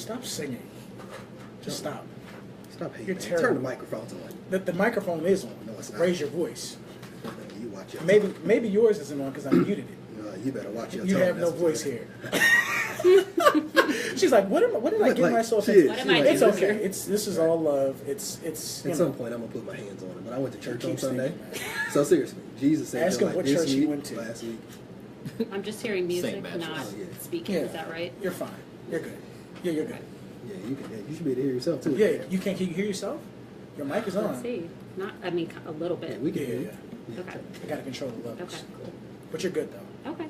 Stop singing. Just stop. Stop hating. You're Man. terrible. Turn the microphones on. The microphone is on. No, it's not. Raise your voice. You watch your Maybe yours isn't on because I muted it. You better watch your You tone. have no That's voice what- here. What did I get myself she into? is. It's okay. This is all love. It's At you some know. point, I'm gonna put my hands on it. But I went to church Keep on Sunday. thinking, So seriously, Jesus said Ask him like what this church he week, went to. last week. I'm just hearing music, St. not Baptist. Oh, yeah. speaking. Yeah. Is that right? You're fine. You're good. Yeah, you're good. Yeah, you can. Yeah, you should be able to hear yourself too. Yeah, you can't. Can you hear yourself? Your mic is Let's on. see. Not. I mean, a little bit. Yeah, we can Yeah, hear yeah, you. yeah. Okay. I gotta control the levels. Okay. Cool. But you're good though. Okay.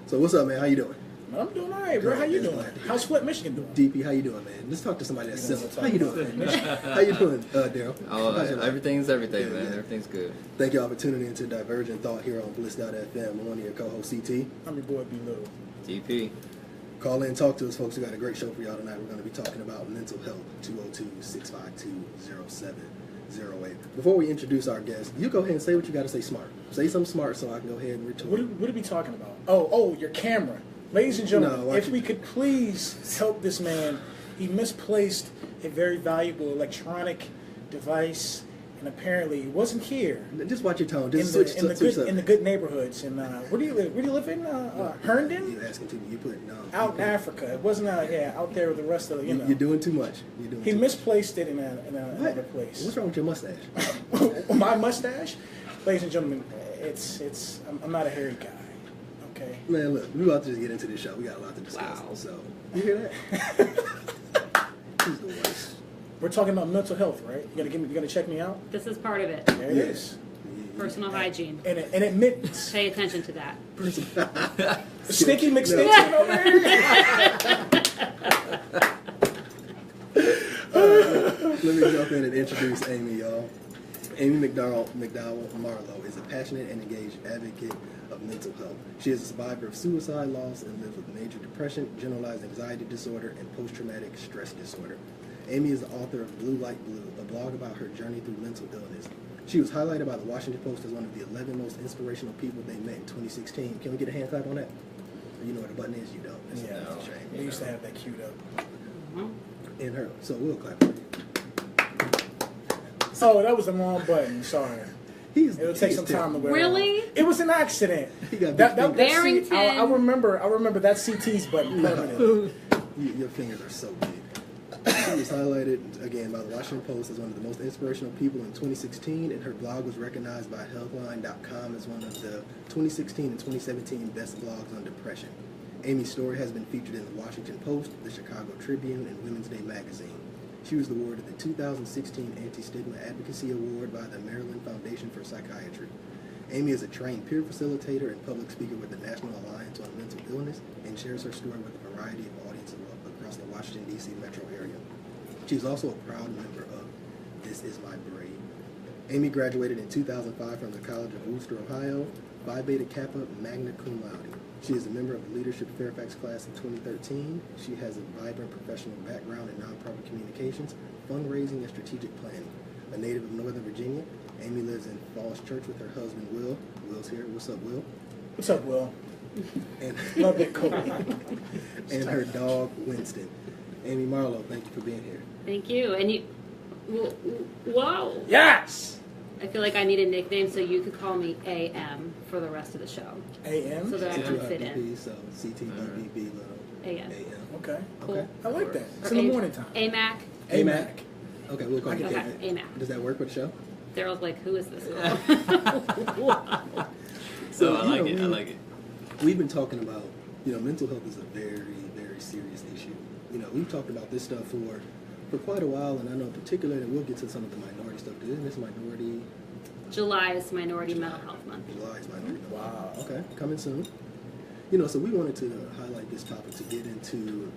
So what's up, man? How you doing? I'm doing all right, bro. How you Good, doing? glad to hear How's it. Flint, Michigan doing? DP, how you doing, man? Let's talk to somebody that's You know civil. what How you I'm doing, talking man? How you doing, Daryl? Oh, How's your life? everything's everything, Yeah, man. yeah. Everything's good. Thank y'all for tuning in to Divergent Thought here on Bliss.fm. I'm one of your co-hosts, CT. I'm your boy, B. Little. GP. Call in, talk to us, folks. We got a great show for y'all tonight. We're going to be talking about mental health, 202-652-0708. Before we introduce our guest, you go ahead and say what you got to say smart. Say something smart so I can go ahead and retort. What are we talking about? Oh, your camera. Ladies and gentlemen, No, if we could please help this man. He misplaced a very valuable electronic device, and apparently it wasn't here. Just watch your tone. In Just the, switch, in, the switch good, up. in the good neighborhoods. And where do you live? Where do you live in? Herndon? You're asking too. You put no. Out in Africa. It wasn't out there with the rest of the, You're doing too much. You're doing He too misplaced it in What? another place. What's wrong with your mustache? My mustache? Ladies and gentlemen, I'm not a hairy guy. Okay? Man, look, we're about to just get into this show. We got a lot to discuss. Wow. So, you hear that? He's the worst. We're talking about mental health, right? You gonna check me out? This is part of it. There it Yeah. is. Personal hygiene. And admittance. Pay attention to that. Sticky McStinky over here. Let me jump in and introduce Amy, y'all. Amy McDowell Marlowe is a passionate and engaged advocate of mental health. She is a survivor of suicide loss and lives with major depression, generalized anxiety disorder, and post-traumatic stress disorder. Amy is the author of Blue Like Blue, a blog about her journey through mental illness. She was highlighted by the Washington Post as one of the 11 most inspirational people they met in 2016. Can we get a hand clap on that? You know where the button is? You don't. That's Yeah, a shame. they used to have that queued up. In her. So we'll clap for you. Oh, that was the wrong button. Sorry. It'll take some time to wear. Really? It was an accident. He got That big fingers. Barrington. I remember that CT's button permanently. Your fingers are so big. She was highlighted again by the Washington Post as one of the most inspirational people in 2016, and her blog was recognized by Healthline.com as one of the 2016 and 2017 best blogs on depression. Amy's story has been featured in the Washington Post, the Chicago Tribune, and Women's Day magazine. She was awarded the 2016 Anti-Stigma Advocacy Award by the Maryland Foundation for Psychiatry. Amy is a trained peer facilitator and public speaker with the National Alliance on Mental Illness and shares her story with a variety of audiences across the Washington, D.C. metro area. She is also a proud member of This Is My Braid. Amy graduated in 2005 from the College of Wooster, Ohio, Phi Beta Kappa magna cum laude. She is a member of the Leadership Fairfax class of 2013. She has a vibrant professional background in nonprofit communications, fundraising, and strategic planning. A native of Northern Virginia, Amy lives in Falls Church with her husband, Will. Will's here. What's up, Will? What's up, Will? And, Love that coat. and her dog, Winston. Amy Marlowe, thank you for being here. Thank you. And you. Whoa. Yes. I feel like I need a nickname, so you could call me AM for the rest of the show. AM. So that I can fit in. So CTBBB, AM. Okay. Cool. Okay. I like that. It's Or in the morning time. AMAC. AMAC. Okay, we'll call you Okay, David. AMAC. Does that work with the show? Daryl's like, who is this girl? So I like you know, it. I like it. We've been talking about, mental health is a very, very serious issue. We've talked about this stuff for quite a while, and I know particularly that we'll get to some of the minority stuff. Isn't this minority? July is Minority Mental Health Month. July is minority. Wow. Okay, coming soon. So we wanted to highlight this topic to get into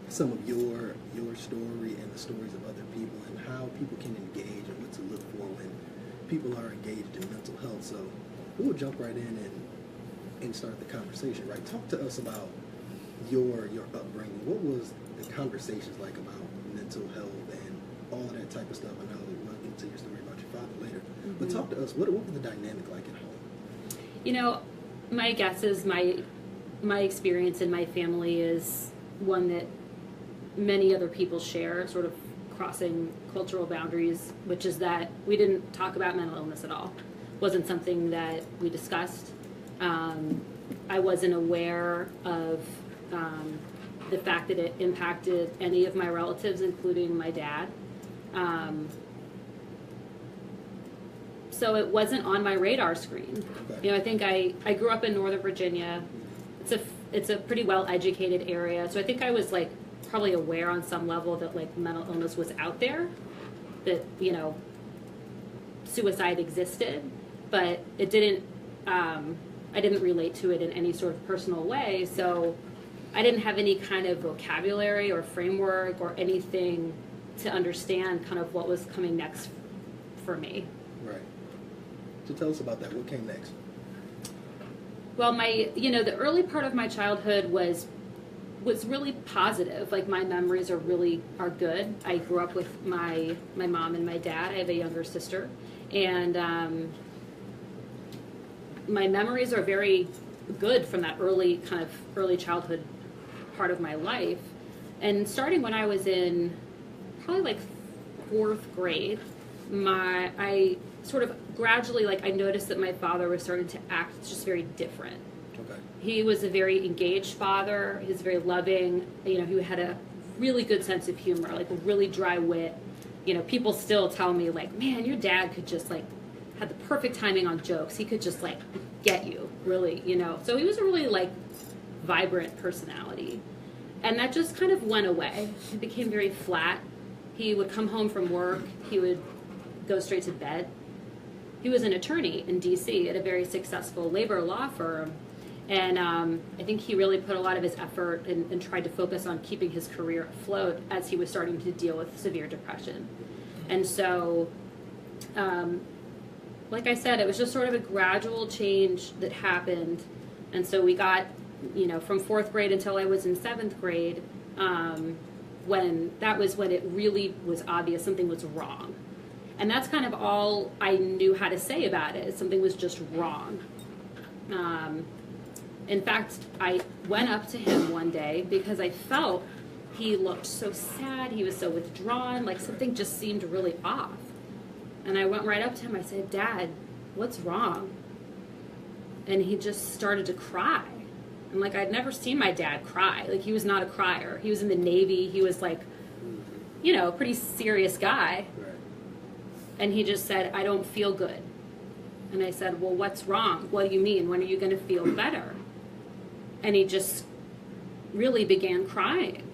some of your story and the stories of other people and how people can engage and what to look for when people are engaged in mental health. So we'll jump right in and start the conversation, right? Talk to us about your upbringing. What was the conversations like about mental health and all of that type of stuff? I know we'll get into your story about your father later. Mm-hmm. But talk to us, what was the dynamic like at home? My guess is my experience in my family is one that many other people share, sort of crossing cultural boundaries, which is that we didn't talk about mental illness at all. Wasn't something that we discussed. I wasn't aware of the fact that it impacted any of my relatives, including my dad. So it wasn't on my radar screen. Okay. You know, I think I grew up in Northern Virginia. It's a pretty well educated area, so I think I was like probably aware on some level that like mental illness was out there, that, you know, suicide existed, but it didn't. I didn't relate to it in any sort of personal way, so I didn't have any kind of vocabulary or framework or anything to understand kind of what was coming next for me. Right. So tell us about that. What came next? Well, the early part of my childhood was really positive. Like, my memories are good. I grew up with my mom and my dad. I have a younger sister, and my memories are very good from that early childhood part of my life. And starting when I was in probably like 4th grade, I sort of gradually, like, I noticed that my father was starting to act just very different. Okay. He was a very engaged father. He was very loving. You know, he had a really good sense of humor, like a really dry wit. You know, people still tell me, like, man, your dad could just, like, had the perfect timing on jokes. He could just, like, get you, really, you know. So he was a really, like, vibrant personality. And that just kind of went away. He became very flat. He would come home from work. He would go straight to bed. He was an attorney in D.C. at a very successful labor law firm. And I think he really put a lot of his effort and tried to focus on keeping his career afloat as he was starting to deal with severe depression. And so, like I said, it was just sort of a gradual change that happened. And so we got, you know, from 4th grade until I was in 7th grade, when it really was obvious something was wrong. And that's kind of all I knew how to say about it. Something was just wrong. In fact, I went up to him one day because I felt he looked so sad. He was so withdrawn, like something just seemed really off. And I went right up to him. I said, "Dad, what's wrong?" And he just started to cry. And, like, I'd never seen my dad cry. Like, he was not a crier. He was in the Navy. He was, like, you know, a pretty serious guy. Right. And he just said, "I don't feel good." And I said, "Well, what's wrong? What do you mean? When are you going to feel better?" And he just really began crying.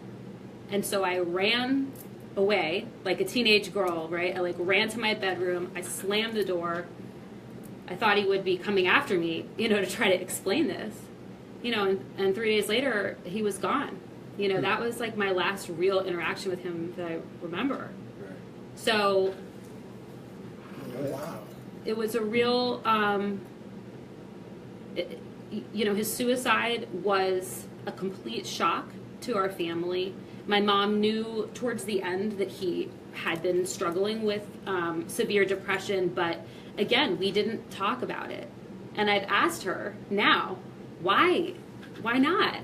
And so I ran away like a teenage girl, right? I, like, ran to my bedroom. I slammed the door. I thought he would be coming after me, you know, to try to explain this. You know, and 3 days later, he was gone. You know, that was, like, my last real interaction with him that I remember. Right. So Wow. it was a real, you know, his suicide was a complete shock to our family. My mom knew towards the end that he had been struggling with severe depression, but again, we didn't talk about it. And I've asked her now, why not?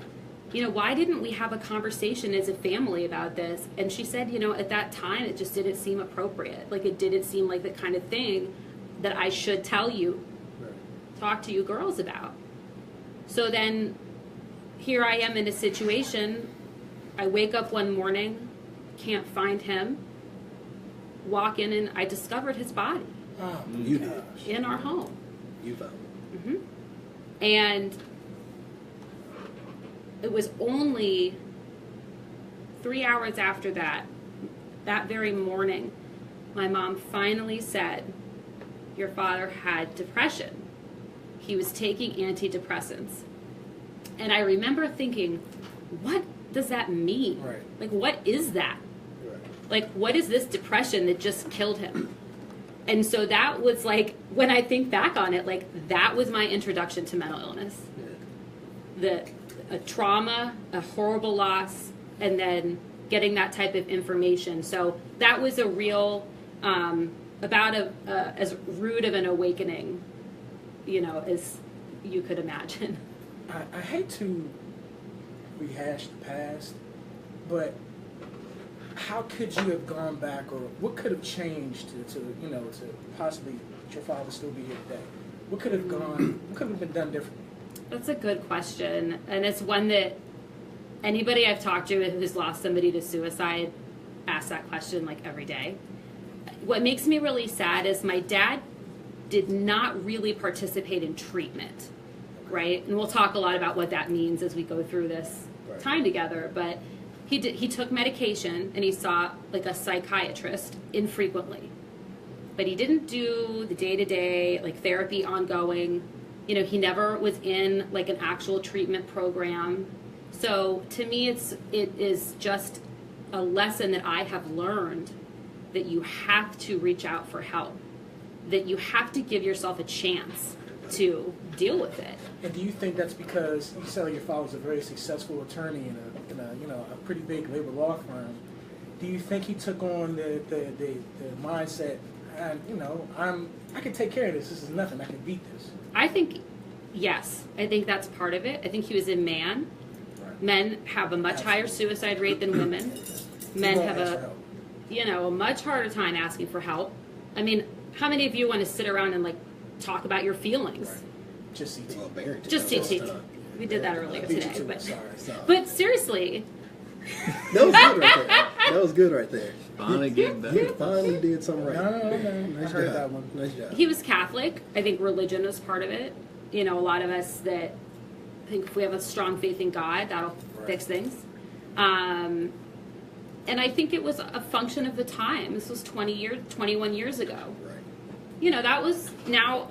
You know, why didn't we have a conversation as a family about this? And she said, you know, at that time, it just didn't seem appropriate. Like, it didn't seem like the kind of thing that I should tell you, Right. talk to you girls about. So then here I am in a situation. I wake up one morning, can't find him, walk in, and I discovered his body Oh, You gosh. did. in our home. You found it. Hmm. And it was only 3 hours after that very morning, my mom finally said, "Your father had depression. He was taking antidepressants." And I remember thinking, what does that mean? Right. Like, what is that? Right. Like, what is this depression that just killed him? And so that was, like, when I think back on it, like, that was my introduction to mental illness. Yeah. A trauma, a horrible loss, and then getting that type of information. So that was a real, about as rude of an awakening, you know, as you could imagine. I hate to rehash the past, but how could you have gone back, or what could have changed to possibly your father still be here today? What could have been done differently? That's a good question, and it's one that anybody I've talked to who's lost somebody to suicide asks that question like every day. What makes me really sad is my dad did not really participate in treatment, right? And we'll talk a lot about what that means as we go through this time together, but he took medication and he saw like a psychiatrist infrequently. But he didn't do the day-to-day like therapy ongoing. You know, he never was in like an actual treatment program. So to me it is just a lesson that I have learned, that you have to reach out for help, that you have to give yourself a chance to deal with it. And do you think that's because you said your father was a very successful attorney in a pretty big labor law firm? Do you think he took on the mindset, I can take care of this. This is nothing. I can beat this. I think, yes. I think that's part of it. I think he was a man. Right. Men have a much higher suicide rate than women. Men have a much harder time asking for help. I mean, how many of you want to sit around and like talk about your feelings? Right. Just CT. Well, just CT. We did that earlier today. But seriously. That was good right there. That was good right there. Finally getting better. You finally did something right. No. Nice I heard job. that one. Nice job. He was Catholic. I think religion was part of it. You know, a lot of us that think if we have a strong faith in God, that'll fix things. And I think it was a function of the time. This was 21 years ago. Right. You know, that was now,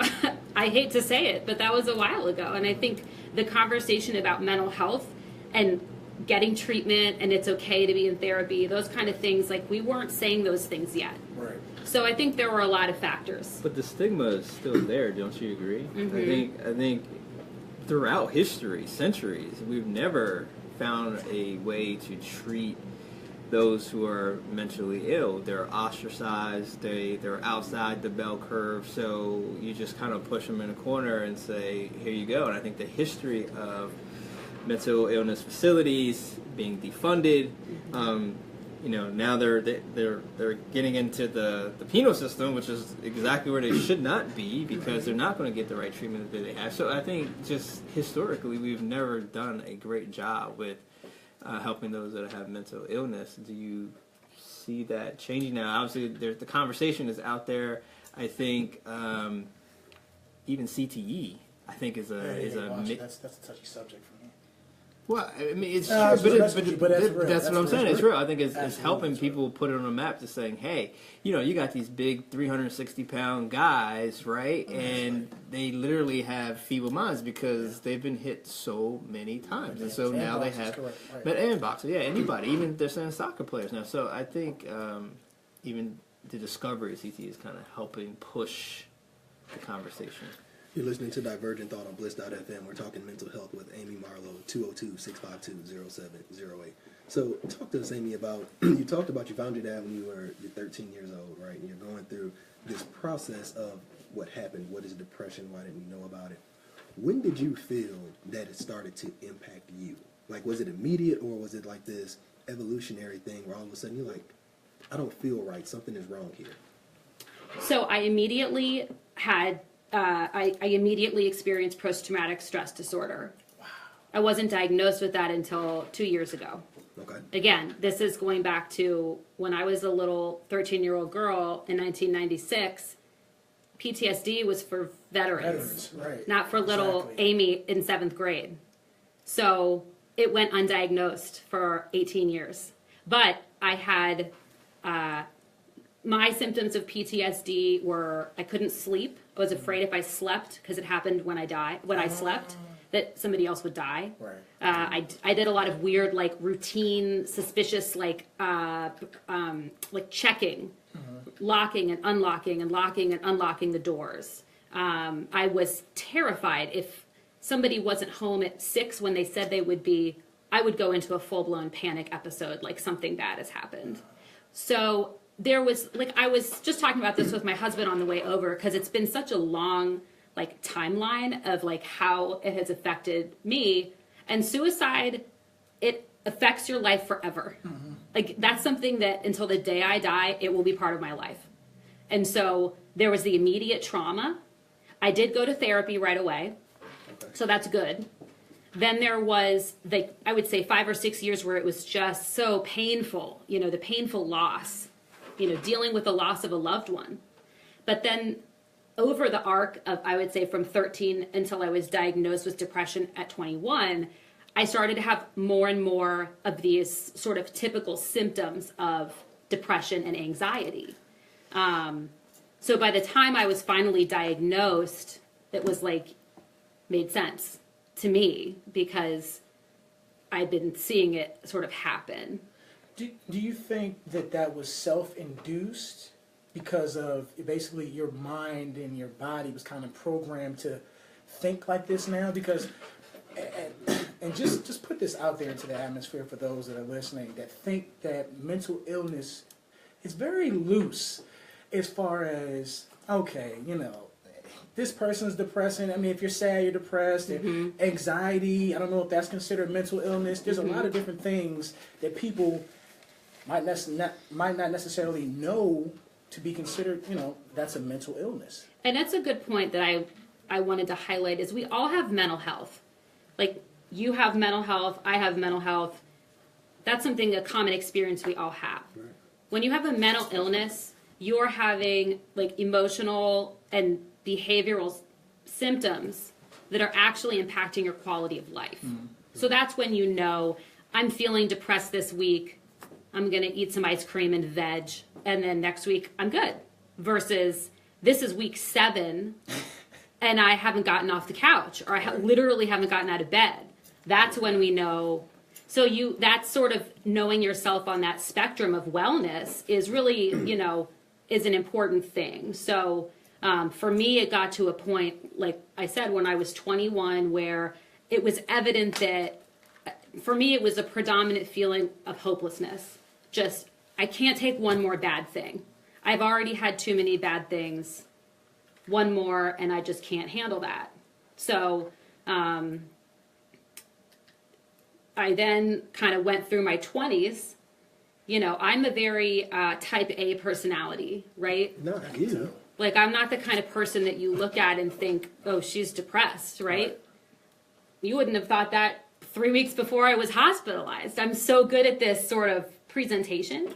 I hate to say it, but that was a while ago. And I think the conversation about mental health and getting treatment and it's okay to be in therapy, those kind of things, like we weren't saying those things yet. Right. So I think there were a lot of factors. But the stigma is still there, don't you agree? Mm-hmm. I think throughout history, centuries, we've never found a way to treat those who are mentally ill. They're ostracized, they're outside the bell curve, so you just kind of push them in a corner and say, here you go. And I think the history of mental illness facilities being defunded, now they're getting into the penal system, which is exactly where they should not be, because they're not going to get the right treatment that they have. So I think just historically we've never done a great job with helping those that have mental illness. Do you see that changing now? Obviously, the conversation is out there. I think even CTE, I think, is that's a touchy subject for me. Well, I mean, it's true, but that's what I'm saying. Real. It's real. I think it's helping people put it on a map, just saying, hey, you got these big 360-pound guys, right? And they literally have feeble minds because they've been hit so many times. And so now they have... But and boxers, yeah, anybody. Even they're saying soccer players now. So I think even the discovery of CT is kind of helping push the conversation. You're listening to Divergent Thought on Bliss.fm. We're talking mental health with Amy Marlowe, 202-652-0708. So talk to us, Amy, about, you talked about you found your dad when you're 13 years old, right? And you're going through this process of what happened, what is depression, why didn't you know about it? When did you feel that it started to impact you? Like, was it immediate, or was it like this evolutionary thing where all of a sudden you're like, I don't feel right, something is wrong here? So I immediately had... I immediately experienced post-traumatic stress disorder. Wow. I wasn't diagnosed with that until 2 years ago. Okay. Again, this is going back to when I was a little 13-year-old girl in 1996. PTSD was for veterans, right. Not for little Amy in 7th grade. So it went undiagnosed for 18 years. But I had... my symptoms of PTSD were I couldn't sleep. I was afraid if I slept, because it happened when I slept, that somebody else would die. Right. I did a lot of weird, like, routine, suspicious, like checking, locking and unlocking and locking and unlocking the doors. I was terrified if somebody wasn't home at 6 when they said they would be. I would go into a full-blown panic episode, like something bad has happened. So there was, like, I was just talking about this with my husband on the way over, because it's been such a long, like, timeline of, like, how it has affected me. And suicide, it affects your life forever. like, that's something that until the day I die, it will be part of my life. And so there was the immediate trauma. I did go to therapy right away. Okay. So that's good. Then there was, I would say 5 or 6 years where it was just so painful, you know, the painful loss, you know, dealing with the loss of a loved one. But then over the arc of, I would say from 13 until I was diagnosed with depression at 21, I started to have more and more of these sort of typical symptoms of depression and anxiety. So by the time I was finally diagnosed, it was like, made sense to me because I'd been seeing it sort of happen. Do you think that that was self-induced because of basically your mind and your body was kind of programmed to think like this now? Because, and just put this out there into the atmosphere for those that are listening that think that mental illness is very loose as far as, okay, you know, this person's depressing. I mean, if you're sad, you're depressed. Mm-hmm. Anxiety, I don't know if that's considered mental illness. There's Mm-hmm. a lot of different things that people might not necessarily know to be considered, you know, that's a mental illness. And that's a good point that I wanted to highlight is we all have mental health. Like, you have mental health, I have mental health. That's something, a common experience we all have. Right. When you have a mental illness, you're having like emotional and behavioral symptoms that are actually impacting your quality of life. Mm-hmm. So that's when you know, I'm feeling depressed this week, I'm going to eat some ice cream and veg, and then next week I'm good. Versus this is week 7 and I haven't gotten off the couch, or I literally haven't gotten out of bed. That's when we know. So that's sort of knowing yourself on that spectrum of wellness is really, you know, is an important thing. So for me, it got to a point, like I said, when I was 21, where it was evident that for me, it was a predominant feeling of hopelessness. Just, I can't take one more bad thing. I've already had too many bad things. One more, and I just can't handle that. So I then kind of went through my 20s. You know, I'm a very type A personality, right? No, you. Like, I'm not the kind of person that you look at and think, oh, she's depressed, right? You wouldn't have thought that 3 weeks before I was hospitalized. I'm so good at this sort of presentation.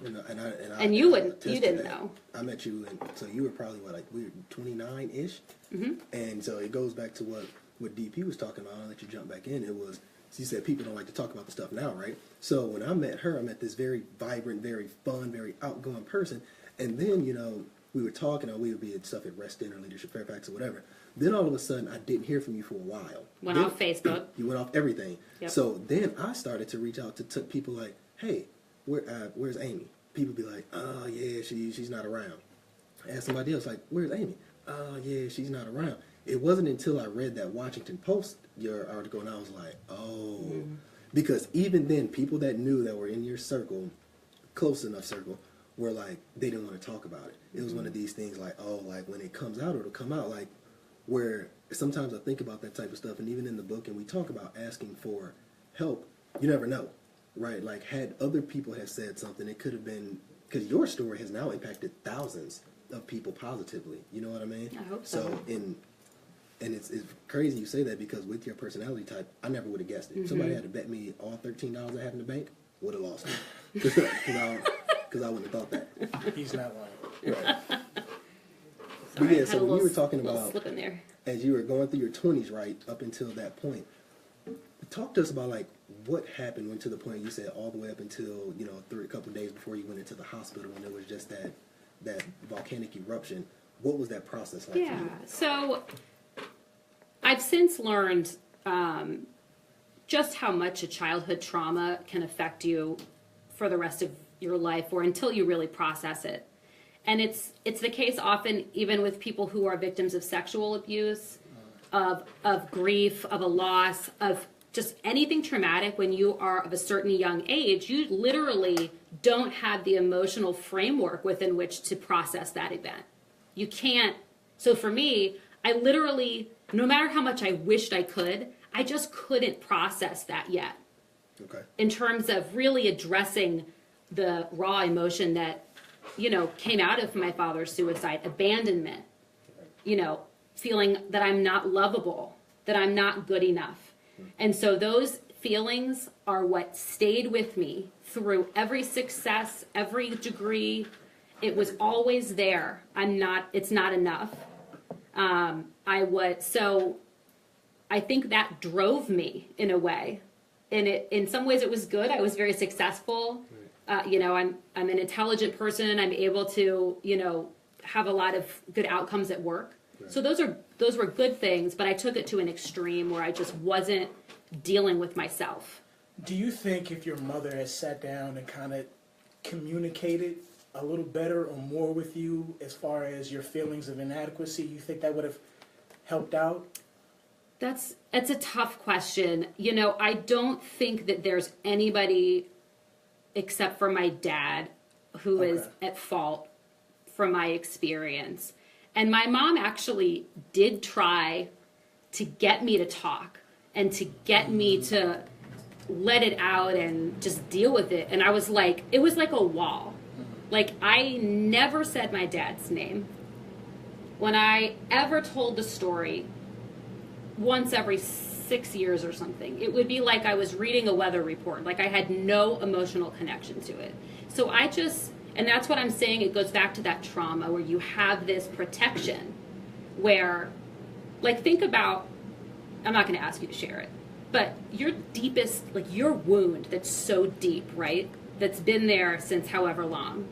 And you didn't know. I met you, and so you were probably, like, we were 29-ish? Mm-hmm. And so it goes back to what DP was talking about. I'll let you jump back in. It was, you said people don't like to talk about the stuff now, right? So when I met her, I met this very vibrant, very fun, very outgoing person. And then, you know, we were talking, or we would be at stuff at Reston or Leadership Fairfax or whatever. Then all of a sudden, I didn't hear from you for a while. Went off Facebook. You went off everything. Yep. So then I started to reach out to people like, hey, where's Amy? People be like, oh, yeah, she's not around. I asked somebody else, like, where's Amy? Oh, yeah, she's not around. It wasn't until I read that Washington Post, your article, and I was like, oh. Mm-hmm. Because even then, people that knew that were in your circle, close enough circle, were like, they didn't want to talk about it. It was one of these things like, oh, like when it comes out, it'll come out. Like, where sometimes I think about that type of stuff, and even in the book, and we talk about asking for help, you never know, right? Like, had other people have said something, it could have been, because your story has now impacted thousands of people positively. You know what I mean? I hope so. And it's crazy you say that, because with your personality type, I never would have guessed it. Mm-hmm. Somebody had to bet me all $13 I have in the bank, would have lost it. Because I wouldn't have thought that. He's not lying. Right. But yeah, so when you were talking about, slip in there. As you were going through your 20s, right, up until that point, talk to us about, like, what happened when to the point you said all the way up until, you know, a couple of days before you went into the hospital, when there was just that volcanic eruption. What was that process like for you? So I've since learned just how much a childhood trauma can affect you for the rest of your life, or until you really process it. And it's the case often even with people who are victims of sexual abuse, of grief, of a loss, of just anything traumatic. When you are of a certain young age, you literally don't have the emotional framework within which to process that event. You can't. So for me, I literally, no matter how much I wished I could, I just couldn't process that yet. Okay. In terms of really addressing the raw emotion that, you know, came out of my father's suicide, abandonment, you know, feeling that I'm not lovable, that I'm not good enough. And so those feelings are what stayed with me through every success, every degree. It was always there. It's not enough. So I think that drove me in a way. And in some ways it was good. I was very successful. You know, I'm an intelligent person. I'm able to, you know, have a lot of good outcomes at work. Right. So those were good things, but I took it to an extreme where I just wasn't dealing with myself. Do you think if your mother had sat down and kind of communicated a little better or more with you as far as your feelings of inadequacy, you think that would have helped out? It's a tough question. You know, I don't think that there's anybody except for my dad who is at fault from my experience. And my mom actually did try to get me to talk and to get me to let it out and just deal with it. And I was like, it was like a wall. Like, I never said my dad's name. When I ever told the story, once every 6 years or something, it would be like I was reading a weather report. Like, I had no emotional connection to it. So and that's what I'm saying, it goes back to that trauma where you have this protection where, like, think about, I'm not going to ask you to share it, but your deepest, like, your wound that's so deep, right, that's been there since however long,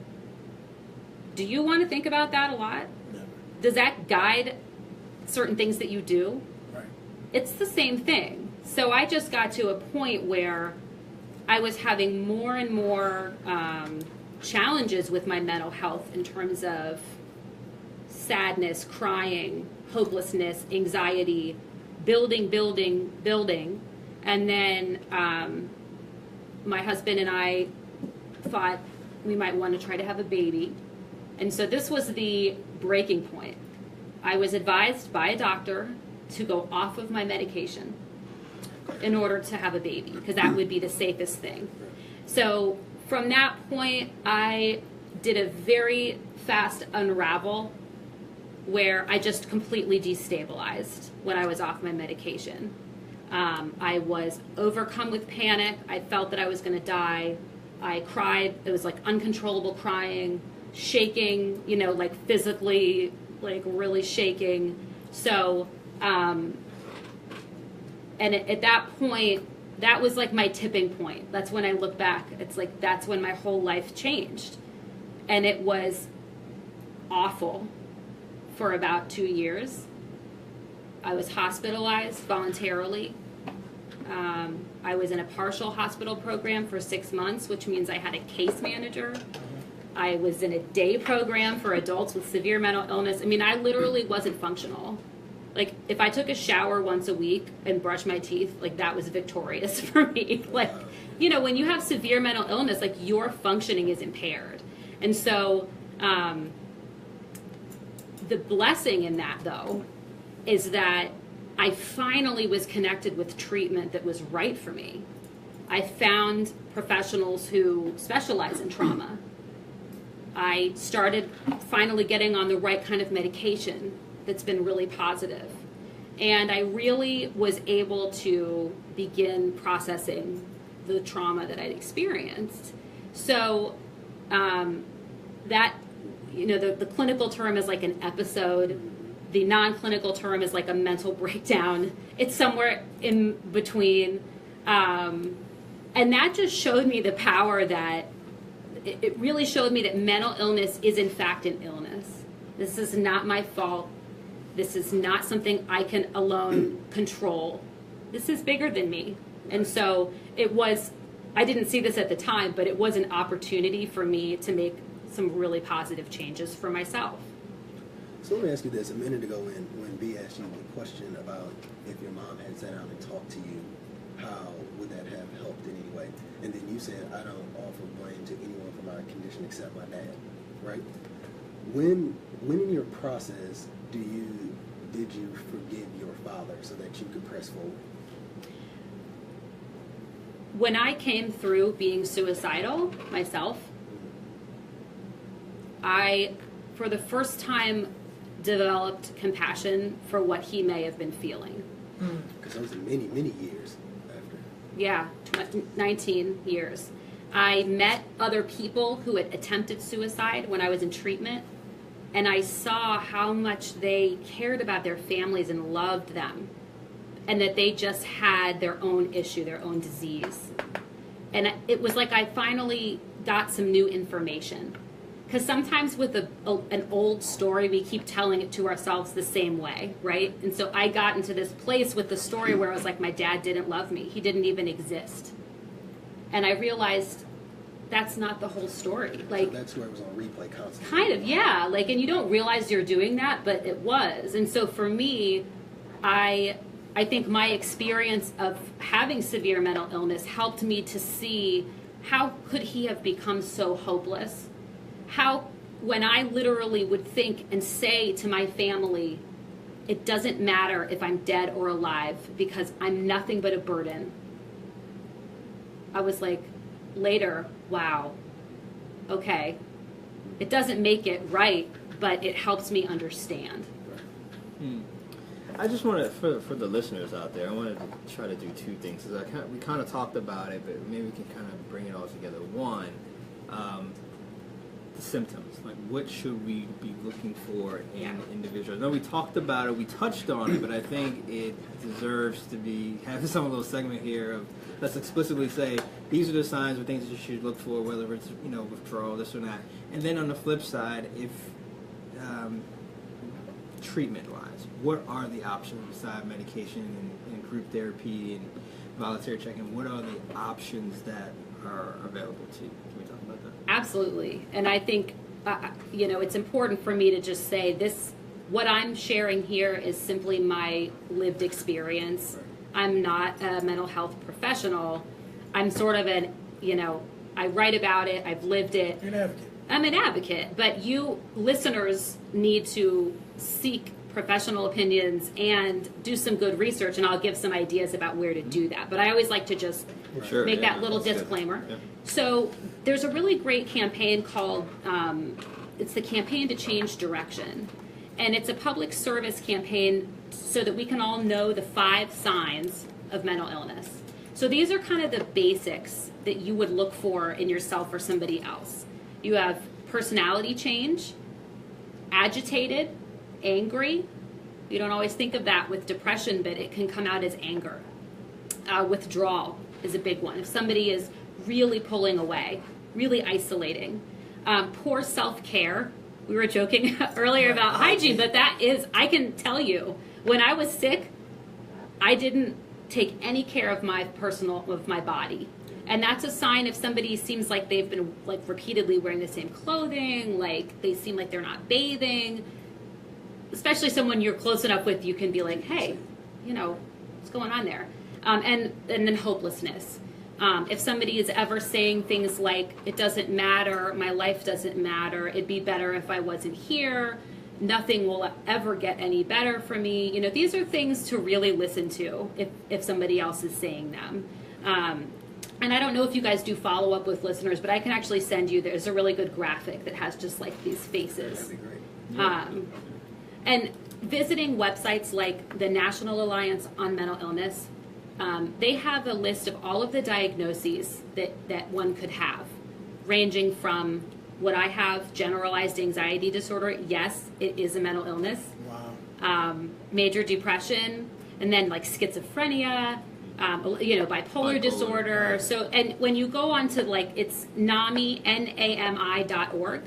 do you want to think about that a lot? Never. Does that guide certain things that you do? Right. It's the same thing. So I just got to a point where I was having more and more challenges with my mental health in terms of sadness, crying, hopelessness, anxiety, building. And then my husband and I thought we might want to try to have a baby. And so this was the breaking point. I was advised by a doctor to go off of my medication in order to have a baby, because that would be the safest thing. So from that point, I did a very fast unravel where I just completely destabilized when I was off my medication. I was overcome with panic. I felt that I was going to die. I cried. It was like uncontrollable crying, shaking, you know, like physically, like really shaking. So, and at that point, that was like my tipping point. That's when I look back. It's like that's when my whole life changed. And it was awful for about 2 years. I was hospitalized voluntarily. I was in a partial hospital program for 6 months, which means I had a case manager. I was in a day program for adults with severe mental illness. I mean, I literally wasn't functional. Like, if I took a shower once a week and brushed my teeth, like, that was victorious for me. Like, you know, when you have severe mental illness, like, your functioning is impaired. And so the blessing in that, though, is that I finally was connected with treatment that was right for me. I found professionals who specialize in trauma. I started finally getting on the right kind of medication that's been really positive. And I really was able to begin processing the trauma that I'd experienced. So that, you know, the clinical term is like an episode. The non-clinical term is like a mental breakdown. It's somewhere in between. And that just showed me the power that, it really showed me that mental illness is in fact an illness. This is not my fault. This is not something I can alone control. This is bigger than me. And so I didn't see this at the time, but it was an opportunity for me to make some really positive changes for myself. So let me ask you this. A minute ago when B asked you the question about if your mom had sat down and talked to you, how would that have helped in any way? And then you said, I don't offer blame to anyone for my condition except my dad, right? When in your process did you forgive your father so that you could press forward? when I came through being suicidal myself, I, for the first time, developed compassion for what he may have been feeling. Because that was many, many years after. Yeah, 19 years. I met other people who had attempted suicide when I was in treatment, and I saw how much they cared about their families and loved them, and that they just had their own issue, their own disease. And it was like I finally got some new information. Because sometimes with an old story, we keep telling it to ourselves the same way, right? And so I got into this place with the story where I was like, my dad didn't love me. He didn't even exist. And I realized that's not the whole story. Like, So that's where it was on replay constantly. kind of, yeah. Like, and you don't realize you're doing that, but it was. And so for me, I think my experience of having severe mental illness helped me to see how could he have become so hopeless? How, when I literally would think and say to my family, it doesn't matter if I'm dead or alive because I'm nothing but a burden. I was like, later, wow, okay. It doesn't make it right, but it helps me understand. I just wanted, for the listeners out there, I wanted to try to do two things. We kind of talked about it, but maybe we can kind of bring it all together. One, the symptoms. Like, what should we be looking for in individuals? I know we talked about it, we touched on it, but I think it deserves to be have some of those segment here of let's explicitly say these are the signs or things that you should look for, whether it's withdrawal, this or that. And then on the flip side, if treatment-wise, what are the options besides medication and group therapy and voluntary check-in? What are the options that are available to you? Can we talk about that? Absolutely. And I think, it's important for me to just say this, what I'm sharing here is simply my lived experience. I'm not a mental health professional. I'm sort of I write about it, I've lived it. You're an advocate. I'm an advocate, but you listeners need to seek professional opinions and do some good research, and I'll give some ideas about where to do that. But I always like to just make that little disclaimer. Yeah. So there's a really great campaign called, it's the Campaign to Change Direction. And it's a public service campaign so that we can all know the 5 signs of mental illness. So these are kind of the basics that you would look for in yourself or somebody else. You have personality change, agitated, angry. You don't always think of that with depression, but it can come out as anger. Withdrawal is a big one. If somebody is really pulling away, really isolating. Poor self-care. We were joking earlier about hygiene, but that is, I can tell you, when I was sick, I didn't take any care of my body. And that's a sign if somebody seems like they've been repeatedly wearing the same clothing, like they seem like they're not bathing. Especially someone you're close enough with, you can be like, hey, what's going on there? And then hopelessness. If somebody is ever saying things like, it doesn't matter, my life doesn't matter, it'd be better if I wasn't here, nothing will ever get any better for me. These are things to really listen to if somebody else is saying them. And I don't know if you guys do follow up with listeners, but I can actually send you, there's a really good graphic that has just like these faces. That'd be great. And visiting websites like the National Alliance on Mental Illness, they have a list of all of the diagnoses that one could have, ranging from what I have, generalized anxiety disorder. Yes, it is a mental illness. Wow. Major depression, and then like schizophrenia, bipolar disorder. Right. So, and when you go on to it's NAMI, NAMI.org,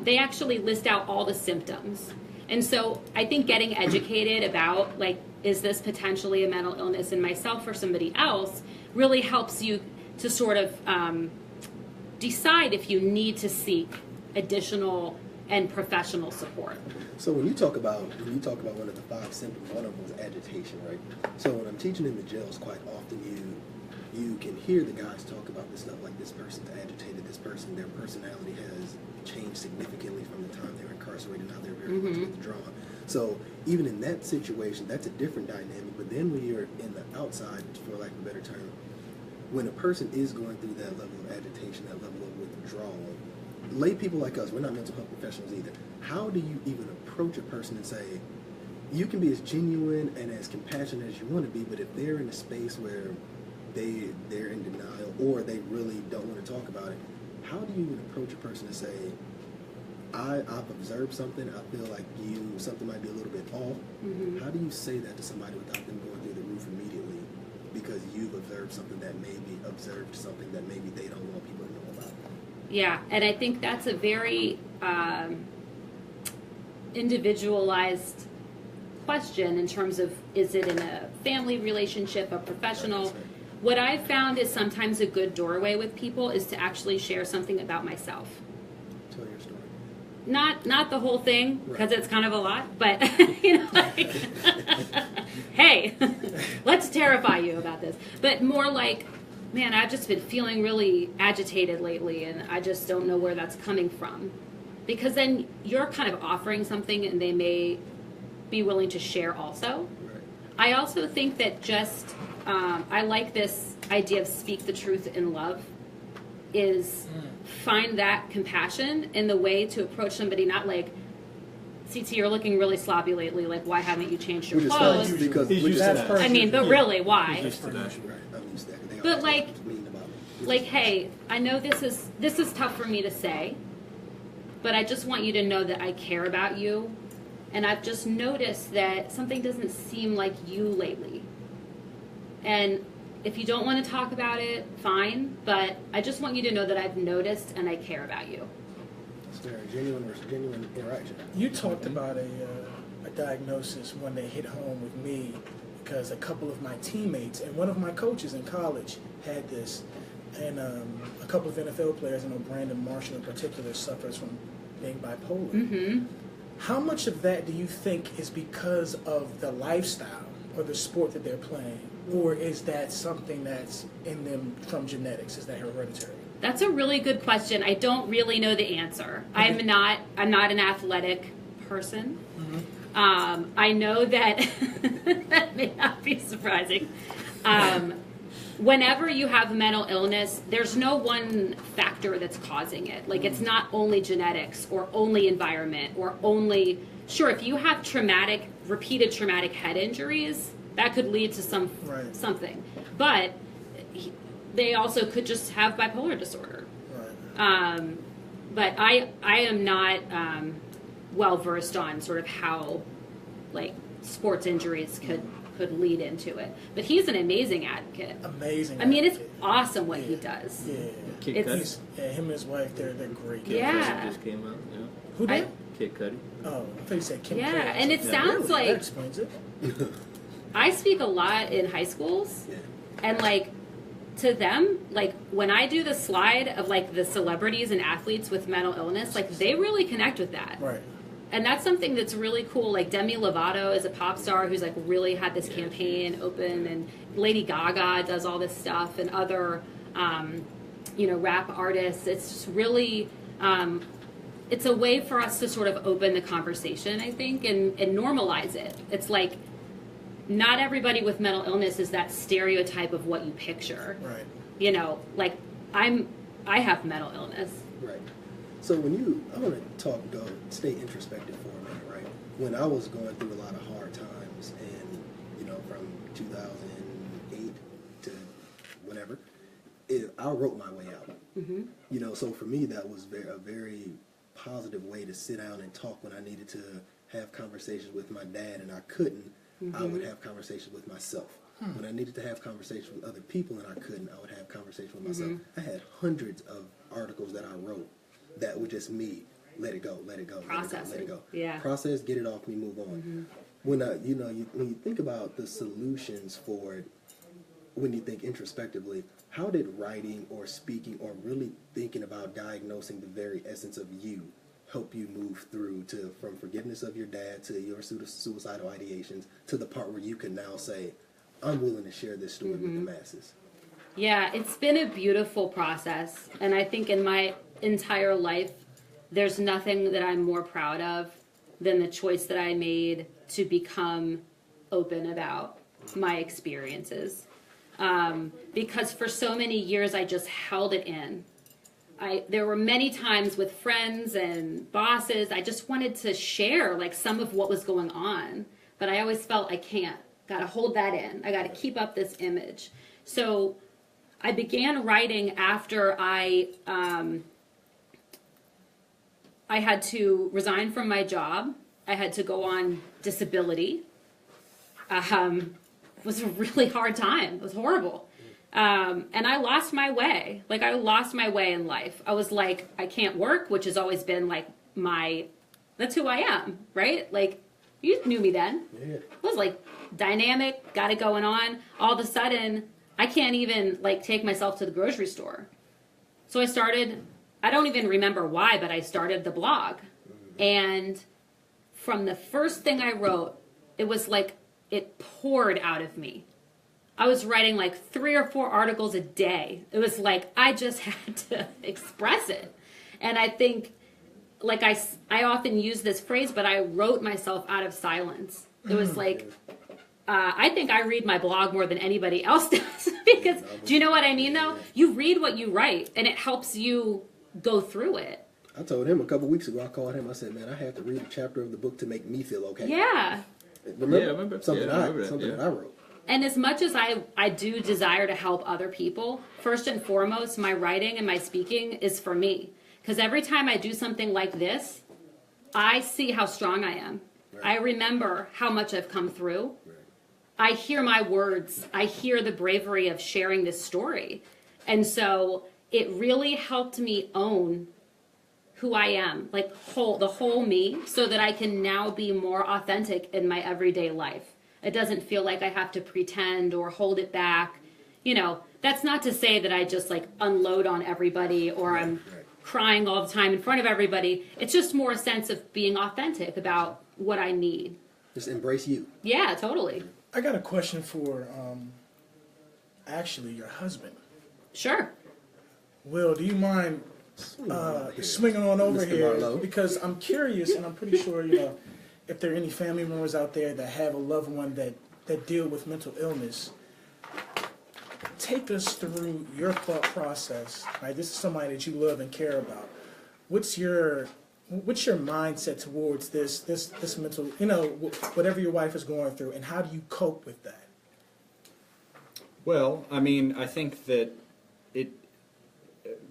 they actually list out all the symptoms. And so I think getting educated about is this potentially a mental illness in myself or somebody else really helps you to sort of decide if you need to seek additional and professional support. So when you talk about one of the 5 symptoms, one of them was agitation, right? So when I'm teaching in the jails, quite often you can hear the guys talk about this stuff, like this person's agitated, this person, their personality has changed significantly from the time they were incarcerated, now they're very much withdrawn. So even in that situation, that's a different dynamic. But then when you're in the outside, for lack of a better term, when a person is going through that level of agitation, that level of withdrawal, lay people like us, we're not mental health professionals either. How do you even approach a person and say, you can be as genuine and as compassionate as you want to be, but if they're in a space where they're in denial or they really don't want to talk about it, how do you even approach a person to say, I've observed something, I feel like something might be a little bit off. Mm-hmm. How do you say that to somebody without them going through the roof immediately because you've observed something that maybe they don't want people to know about? Yeah, and I think that's a very individualized question in terms of, is it in a family relationship, a professional? What I've found is sometimes a good doorway with people is to actually share something about myself. Tell your story. Not the whole thing, because Right. it's kind of a lot, but like, hey, let's terrify you about this. But more like, man, I've just been feeling really agitated lately, and I just don't know where that's coming from. Because then you're kind of offering something, and they may be willing to share also. Right. I also think that I like this idea of speak the truth in love, is find that compassion in the way to approach somebody, not like, CT, you're looking really sloppy lately, like, why haven't you changed your We're just clothes? not because He's we're used just to not- that. I mean, but really, why? He's used to that. Right, I'm used to that. They But, always like- mean about me. Like, hey, I know this is tough for me to say, but I just want you to know that I care about you, and I've just noticed that something doesn't seem like you lately. And if you don't want to talk about it, fine, but I just want you to know that I've noticed and I care about you. It's very genuine interaction. You talked about a diagnosis one that hit home with me because a couple of my teammates and one of my coaches in college had this, and a couple of NFL players, I know Brandon Marshall in particular, suffers from being bipolar. Mm-hmm. How much of that do you think is because of the lifestyle or the sport that they're playing, or is that something that's in them from genetics? Is that hereditary? That's a really good question. I don't really know the answer. I'm not an athletic person. I know that that may not be surprising. Whenever you have mental illness, there's no one factor that's causing it. Like, it's not only genetics or only environment or only, sure, if you have repeated traumatic head injuries, that could lead to something. But they also could just have bipolar disorder. Right. But I am not well versed on sort of how, like, sports injuries could lead into it. But he's an amazing advocate. Amazing. I mean, it's advocate. awesome what he Yeah. does. Yeah. Kid It's- Cudi. Him and his wife, they're great. Kid Yeah. Cudi just came out. Yeah. Who did? Kid Cudi. Oh, I thought you said Kim Yeah, K. and it sounds Really? like- That explains it. I speak a lot in high schools, Yeah. and like, to them, like, when I do the slide of like the celebrities and athletes with mental illness, like, they really connect with that. Right. And that's something that's really cool. Like, Demi Lovato is a pop star who's like really had this campaign open, and Lady Gaga does all this stuff, and other rap artists. It's just really it's a way for us to sort of open the conversation, I think, and normalize it. It's like, not everybody with mental illness is that stereotype of what you picture. Right. You know, like, I have mental illness. Right. So I want to stay introspective for a minute, right? When I was going through a lot of hard times, and from 2008 to whenever, I wrote my way out. Mm-hmm. So for me that was a very positive way to sit down and talk when I needed to have conversations with my dad, and I couldn't. I would have conversations with myself. When I needed to have conversations with other people and I couldn't, I would have conversations with myself. I had hundreds of articles that I wrote that were just me. Let it go, let it go, Processing. let it go. Yeah. Process, get it off me, move on. When when you think about the solutions for it, when you think introspectively, how did writing or speaking or really thinking about diagnosing the very essence of you help you move through from forgiveness of your dad to your suicidal ideations to the part where you can now say, I'm willing to share this story with the masses? Yeah, it's been a beautiful process. And I think in my entire life, there's nothing that I'm more proud of than the choice that I made to become open about my experiences. because for so many years I just held it in. There were many times with friends and bosses, I just wanted to share like some of what was going on, but I always felt I can't. Got to hold that in. I got to keep up this image. So I began writing after I had to resign from my job. I had to go on disability. It was a really hard time. It was horrible. And I lost my way. Like, I lost my way in life. I was like, I can't work, which has always been like that's who I am, right? Like, you knew me then. Yeah. I was like dynamic, got it going on. All of a sudden, I can't even like take myself to the grocery store. So I started, I don't even remember why, but I started the blog. And from the first thing I wrote, it was like it poured out of me. I was writing like 3 or 4 articles a day. It was like I just had to express it. And I think, like I often use this phrase, but I wrote myself out of silence. It was like, I think I read my blog more than anybody else does. Because, do you know what I mean though? You read what you write and it helps you go through it. I told him a couple weeks ago, I called him, I said, man, I had to read a chapter of the book to make me feel okay. Yeah. Remember? Yeah, I remember. Something, Yeah, I remember that, something yeah. that I wrote. And as much as I do desire to help other people, first and foremost, my writing and my speaking is for me. Because every time I do something like this, I see how strong I am. Right. I remember how much I've come through. Right. I hear my words. I hear the bravery of sharing this story. And so it really helped me own who I am, like the whole me, so that I can now be more authentic in my everyday life. It doesn't feel like I have to pretend or hold it back. You know, that's not to say that I just like unload on everybody or I'm crying all the time in front of everybody. It's just more a sense of being authentic about what I need. Just embrace you. Yeah, totally. I got a question for actually your husband. Sure. Will, do you mind swinging on over Mr. here? Marlowe. Because I'm curious, and I'm pretty sure, you know, if there are any family members out there that have a loved one that deal with mental illness, take us through your thought process. Right, this is somebody that you love and care about. What's your mindset towards this mental, you know, whatever your wife is going through, and how do you cope with that? Well, I mean, I think that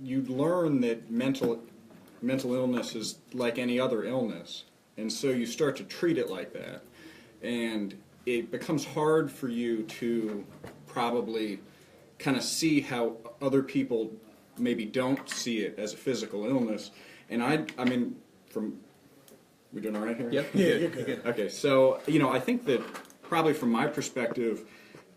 you learn that mental illness is like any other illness, and so you start to treat it like that, and it becomes hard for you to probably kind of see how other people maybe don't see it as a physical illness. And I mean, we doing all right here? Yep. Yeah, you're good. Okay, so, you know, I think that probably from my perspective,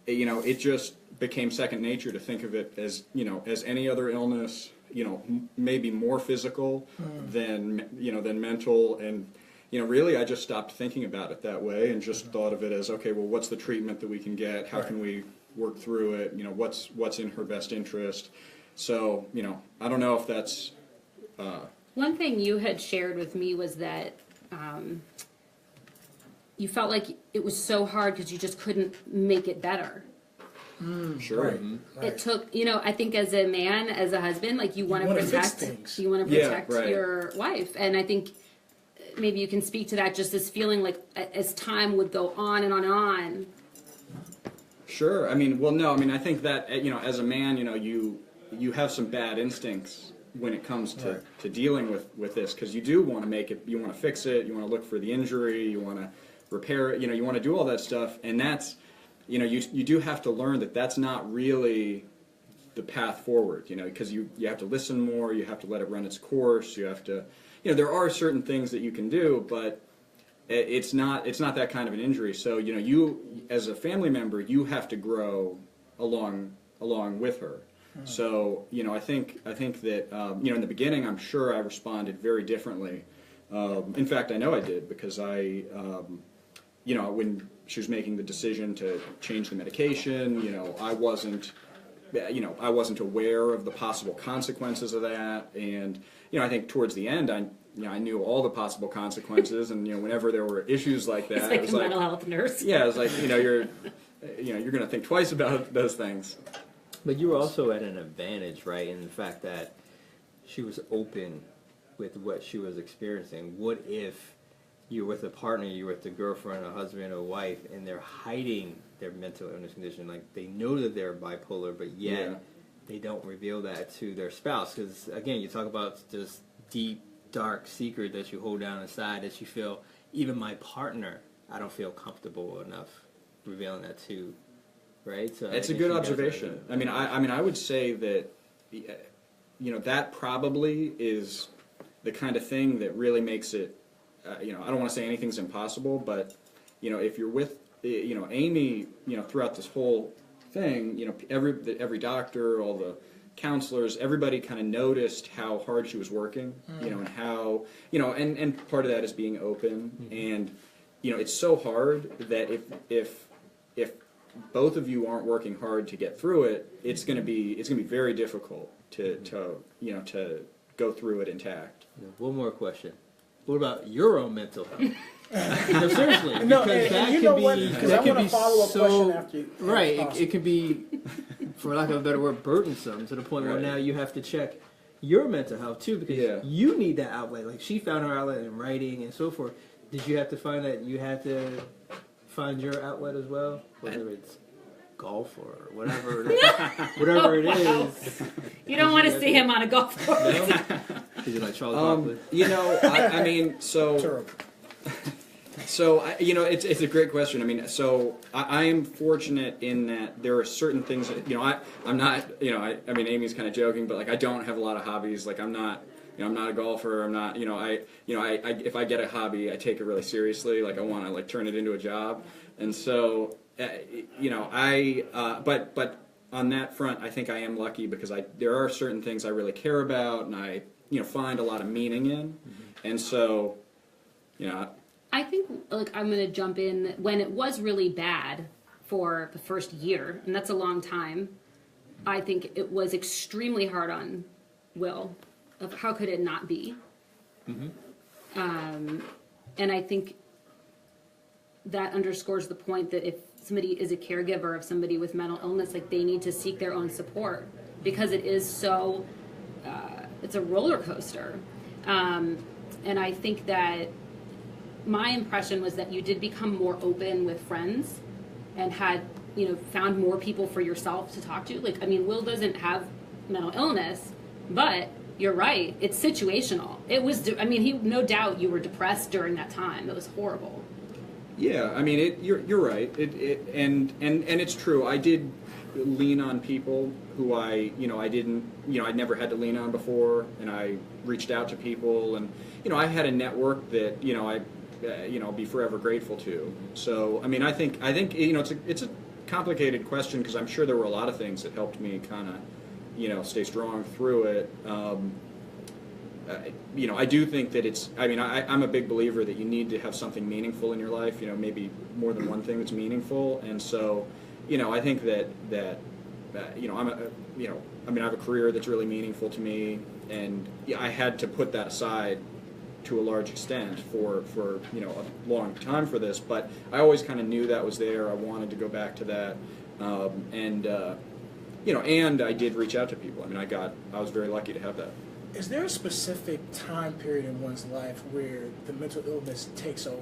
you know, it just became second nature to think of it as, you know, as any other illness, you know, maybe more physical than mental. And, you know, really I just stopped thinking about it that way and just thought of it as, okay, well, what's the treatment that we can get? How can we work through it? You know, what's in her best interest? So, you know, I don't know if that's... One thing you had shared with me was that you felt like it was so hard because you just couldn't make it better. Sure. Right. It took, you know, I think as a man, as a husband, like you want to wanna fix protect, things. you want to Yeah, protect right. your wife, and I think maybe you can speak to that. Just this feeling like as time would go on and on and on. Sure. I mean, well, no. I mean, I think that, you know, as a man, you know, you have some bad instincts when it comes to dealing with this, because you do want to make it, you want to fix it, you want to look for the injury, you want to repair it, you know, you want to do all that stuff, and that's, you know, you do have to learn that that's not really the path forward, you know, because you have to listen more, you have to let it run its course, you have to, you know, there are certain things that you can do, but it's not that kind of an injury. So, you know, you as a family member, you have to grow along with her. So, you know, I think that, you know, in the beginning, I'm sure I responded very differently. In fact, I know I did, because you know, when she was making the decision to change the medication, you know, I wasn't aware of the possible consequences of that. And, you know, I think towards the end, I knew all the possible consequences. And, you know, whenever there were issues like that, It's like it was a like, mental health nurse. yeah, it was like, you know, you're going to think twice about those things. But you were also at an advantage, right, in the fact that she was open with what she was experiencing. What if you're with a partner, you're with a girlfriend, a husband, a wife, and they're hiding their mental illness condition? Like, they know that they're bipolar, but yet they don't reveal that to their spouse. Because, again, you talk about this deep, dark secret that you hold down inside that you feel, even my partner, I don't feel comfortable enough revealing that to. Right? So it's a good observation. I mean, I would say that, that probably is the kind of thing that really makes it, I don't want to say anything's impossible, but, if you're with, Amy, throughout this whole thing, every doctor, all the counselors, everybody kind of noticed how hard she was working, and how, and part of that is being open, and, it's so hard that if both of you aren't working hard to get through it, it's going to be very difficult to go through it intact. One more question. What about your own mental health? No, seriously. No, because and that you know could what? be, Because that I could want be to follow up so, question after you. right. It could be, for lack of a better word, burdensome to the point where Right. now you have to check your mental health too, because you need that outlet. Like, she found her outlet in writing and so forth. Did you have to find that you had to find your outlet as well? Whether it's golf or whatever, whatever it is. You don't want to see him on a golf course. No? Is it like Charles Barkley? I mean, so. Terrible. So, it's a great question. I mean, so I am fortunate in that there are certain things that, I'm not, I mean, Amy's kind of joking, but, like, I don't have a lot of hobbies. Like, I'm not a golfer. I'm not, if I get a hobby, I take it really seriously. Like, I want to, like, turn it into a job. And so, but on that front, I think I am lucky because there are certain things I really care about and I, find a lot of meaning in. And so, I think, like, I'm going to jump in. When it was really bad for the first year, and that's a long time, I think it was extremely hard on Will. Of how could it not be? And I think that underscores the point that if somebody is a caregiver of somebody with mental illness, like, they need to seek their own support because it is so, it's a roller coaster. And I think that my impression was that you did become more open with friends and had, found more people for yourself to talk to. Like, I mean, Will doesn't have mental illness, but you're right. It's situational. It was, no doubt you were depressed during that time. It was horrible. Yeah, I mean, you're right. And it's true. I did lean on people who I didn't, I'd never had to lean on before, and I reached out to people, and, I had a network that, I'll be forever grateful to. So, I mean, I think it's a complicated question because I'm sure there were a lot of things that helped me kind of, stay strong through it. I do think that I'm a big believer that you need to have something meaningful in your life, maybe more than one thing that's meaningful. And so, I think that I have a career that's really meaningful to me, and I had to put that aside to a large extent for a long time for this, but I always kind of knew that was there. I wanted to go back to that, and I did reach out to people. I mean, I was very lucky to have that. Is there a specific time period in one's life where the mental illness takes over?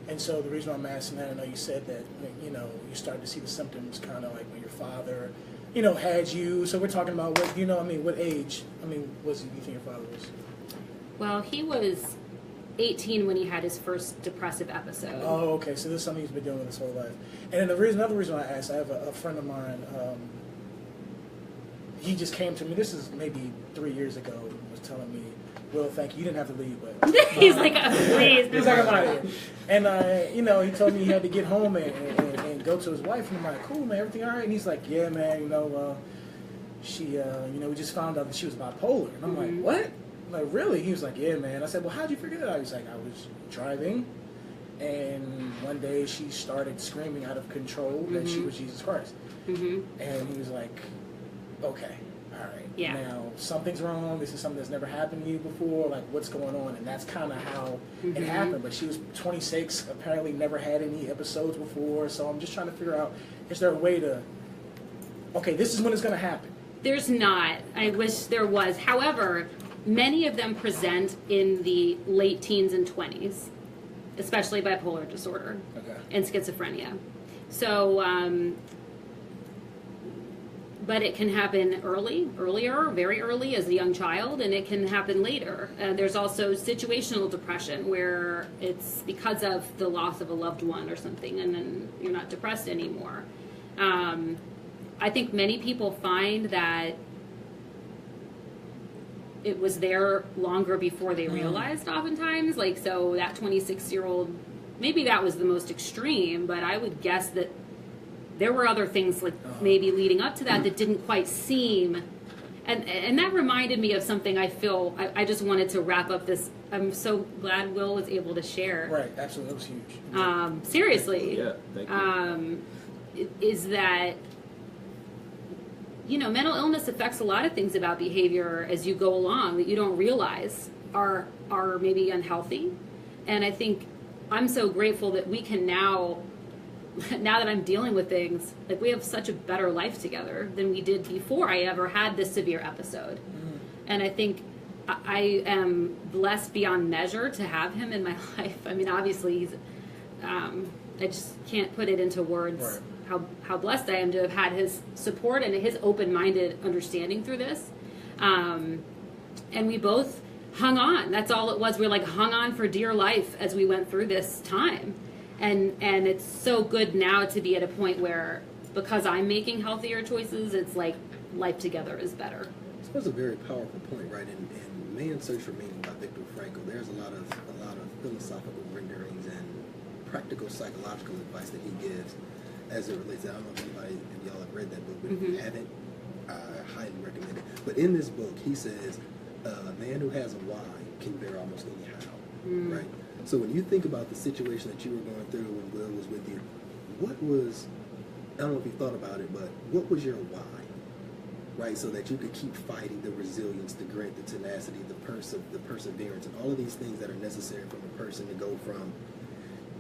And so the reason I'm asking that, I know you said that, you started to see the symptoms kind of like when your father, had you. So we're talking about what, what age, was you think your father was? Well, he was 18 when he had his first depressive episode. Oh, okay. So this is something he's been dealing with his whole life. And then another reason I asked, I have a friend of mine, he just came to me, this is maybe 3 years ago, and was telling me, Will, thank you. You didn't have to leave, but... He's like, please. He's like, I'm out of here. And, he told me he had to get home and go to his wife, and I'm like, cool, man, everything all right? And he's like, yeah, man, she, we just found out that she was bipolar. And I'm like, what? I'm like, really? He was like, yeah, man. I said, well, how'd you figure that out? He's like, I was driving, and one day she started screaming out of control that she was Jesus Christ. And he was like, okay, all right, Yeah. now something's wrong. This is something that's never happened to you before. Like, what's going on? And that's kind of how it happened. But she was 26, apparently never had any episodes before. So I'm just trying to figure out, is there a way to, okay, this is when it's going to happen. There's not. I wish there was. However, many of them present in the late teens and 20s, especially bipolar disorder and schizophrenia. So, but it can happen earlier, very early as a young child, and it can happen later. There's also situational depression where it's because of the loss of a loved one or something, and then you're not depressed anymore. I think many people find that it was there longer before they realized oftentimes. Like, so that 26-year-old, maybe that was the most extreme, but I would guess that there were other things like maybe leading up to that that didn't quite seem, and that reminded me of something I feel, I just wanted to wrap up this. I'm so glad Will was able to share. Right, absolutely, that was huge. Seriously. Yeah, thank you. Is that, you know, mental illness affects a lot of things about behavior as you go along that you don't realize are maybe unhealthy. And I think I'm so grateful that we can now that I'm dealing with things, like, we have such a better life together than we did before I ever had this severe episode. And I think I am blessed beyond measure to have him in my life. I mean, obviously, he's, I just can't put it into words. Right. How blessed I am to have had his support and his open-minded understanding through this. And we both hung on. That's all it was. We like hung on for dear life as we went through this time. And it's so good now to be at a point where, because I'm making healthier choices, it's like life together is better. That's a very powerful point, right? In Man's Search for Meaning by Viktor Frankl, there's a lot of philosophical renderings and practical psychological advice that he gives as it relates to, I don't know if anybody of y'all have read that book, but if you haven't, I highly recommend it. But in this book, he says, a man who has a why can bear almost any how, right? So when you think about the situation that you were going through when Will was with you, what was, I don't know if you thought about it, but what was your why, right? So that you could keep fighting, the resilience, the grit, the tenacity, the perseverance, and all of these things that are necessary from a person to go from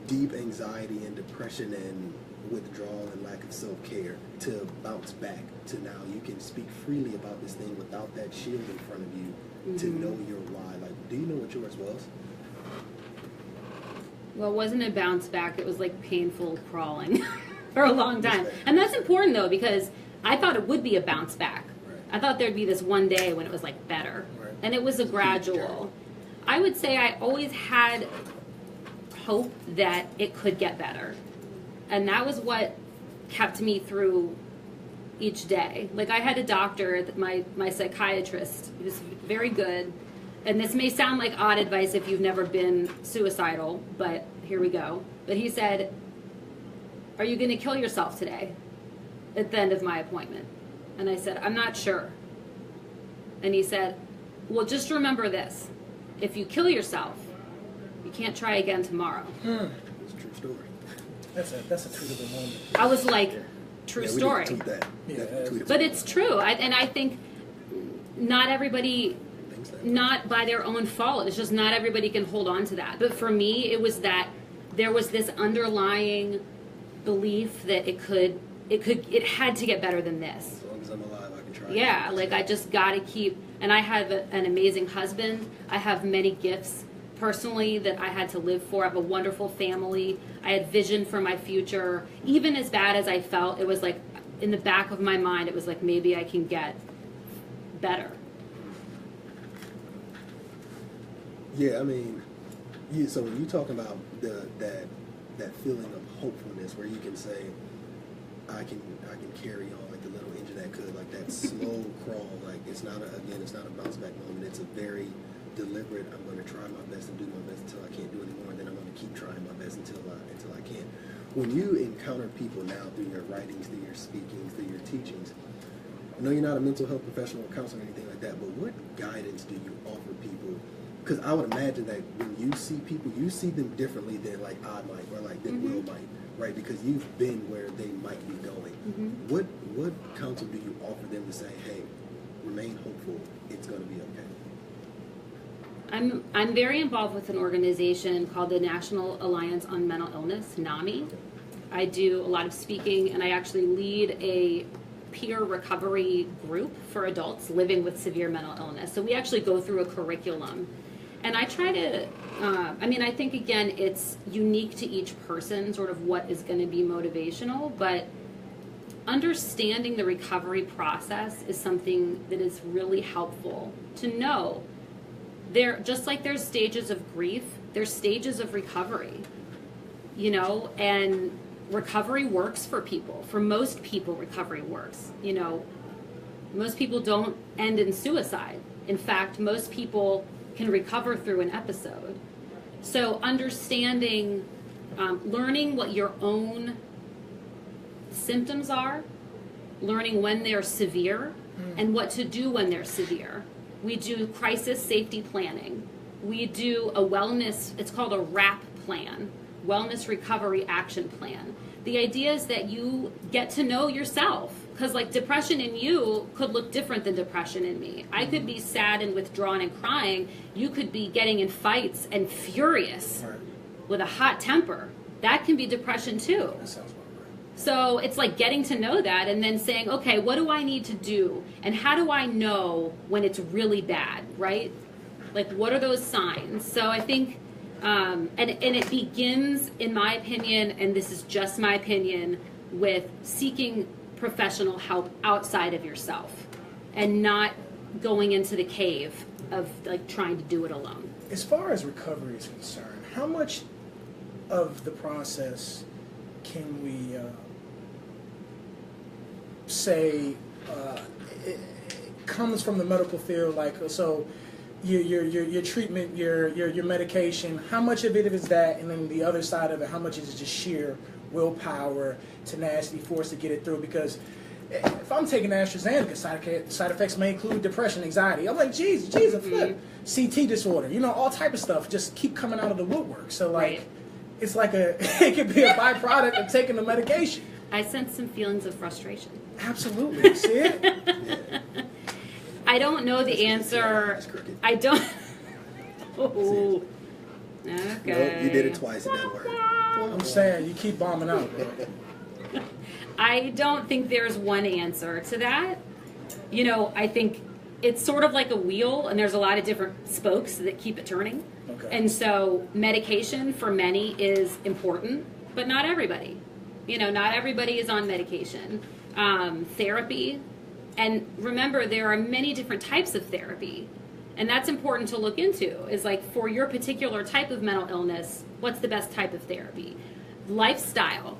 deep anxiety and depression and withdrawal and lack of self-care to bounce back to now you can speak freely about this thing without that shield in front of you to know your why. Like, do you know what yours was? Well, it wasn't a bounce back. It was like painful crawling for a long time. And that's important, though, because I thought it would be a bounce back. Right. I thought there'd be this one day when it was like better. Right. And it was a gradual. I would say I always had hope that it could get better. And that was what kept me through each day. Like, I had a doctor, my psychiatrist, who was very good. And this may sound like odd advice if you've never been suicidal, but here we go. But he said, "Are you going to kill yourself today?" at the end of my appointment. And I said, "I'm not sure." And he said, "Well, just remember this. If you kill yourself, you can't try again tomorrow." It's a true story. That's a tweetable moment. I was like, true Yeah, story. We didn't tweet that. Yeah, Definitely tweeted But that. it's true. And I think not everybody, Thinks that. not by their own fault. It's just not everybody can hold on to that. But for me, it was that there was this underlying belief that it had to get better than this. As long as I'm alive, I can try. Yeah, like I just got to keep, and I have an amazing husband. I have many gifts personally that I had to live for. I have a wonderful family. I had vision for my future. Even as bad as I felt, it was like in the back of my mind, it was like maybe I can get better. Yeah, I mean, so when you talk about that feeling of hopefulness, where you can say, I can carry on like the little engine that could, like that slow crawl. Like it's not a bounce back moment. It's a very deliberate. I'm going to try my best and do my best until I can't do anymore, and then I'm going to keep trying my best until I can. When you encounter people now through your writings, through your speakings, through your teachings, I know you're not a mental health professional or counselor or anything like that, but what guidance do you offer people? Because I would imagine that when you see people, you see them differently than like I might or like than Will might, right? Because you've been where they might be going. What counsel do you offer them to say, hey, remain hopeful. It's going to be okay. I'm very involved with an organization called the National Alliance on Mental Illness, NAMI. I do a lot of speaking, and I actually lead a peer recovery group for adults living with severe mental illness. So we actually go through a curriculum. And I try to, I think, again, it's unique to each person, sort of what is going to be motivational, but understanding the recovery process is something that is really helpful to know. Just like there's stages of grief, there's stages of recovery, and recovery works for people. For most people, recovery works. Most people don't end in suicide. In fact, most people can recover through an episode. So understanding, learning what your own symptoms are, learning when they're severe, and what to do when they're severe. We do crisis safety planning. We do a wellness, it's called a RAP plan, Wellness Recovery Action Plan. The idea is that you get to know yourself, because like depression in you could look different than depression in me. I could be sad and withdrawn and crying. You could be getting in fights and furious with a hot temper. That can be depression too. That sounds about right. So it's like getting to know that and then saying, okay, what do I need to do? And how do I know when it's really bad, right? Like, what are those signs? So I think, and it begins, in my opinion, and this is just my opinion, with seeking professional help outside of yourself and not going into the cave of like trying to do it alone. As far as recovery is concerned, how much of the process can we say it comes from the medical field? Like, so your treatment, your medication, how much of it is that, and then the other side of it, how much is just sheer willpower, tenacity, force to get it through? Because if I'm taking AstraZeneca, side effects may include depression, anxiety. I'm like, geez, a flip. CT disorder, all type of stuff just keep coming out of the woodwork. So like, it's like it could be a byproduct of taking the medication. I sense some feelings of frustration. Absolutely. See it? Yeah. I don't know the answer. I don't. Oh. Okay. Nope, you did it twice. It didn't work. I'm saying you keep bombing out, bro. I don't think there's one answer to that. I think it's sort of like a wheel, and there's a lot of different spokes that keep it turning. Okay. And so medication for many is important, but not everybody. Not everybody is on medication. Therapy. And remember, there are many different types of therapy. And that's important to look into, is like, for your particular type of mental illness, what's the best type of therapy? Lifestyle.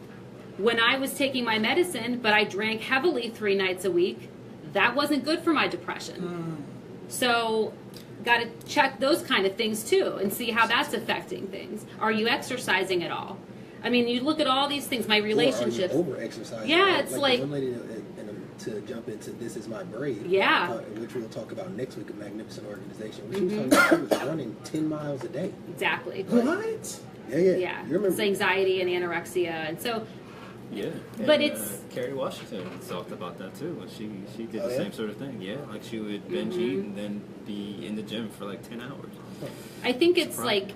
When I was taking my medicine, but I drank heavily 3 nights a week, that wasn't good for my depression. So, got to check those kind of things too and see how that's affecting things. Are you exercising at all? I mean, you look at all these things, my relationships. Over exercising. Yeah, it's like the one lady to jump into This Is My Brain. Yeah. Which we'll talk about next week, a magnificent organization. She was talking about she was running 10 miles a day. Exactly. What? Yeah. Yeah. You remember? It's anxiety and anorexia, and so. Yeah, But and, it's Kerry Washington talked about that too. She did Oh, the yeah? same sort of thing. Yeah, like she would binge eat and then be in the gym for like 10 hours. I think it's like,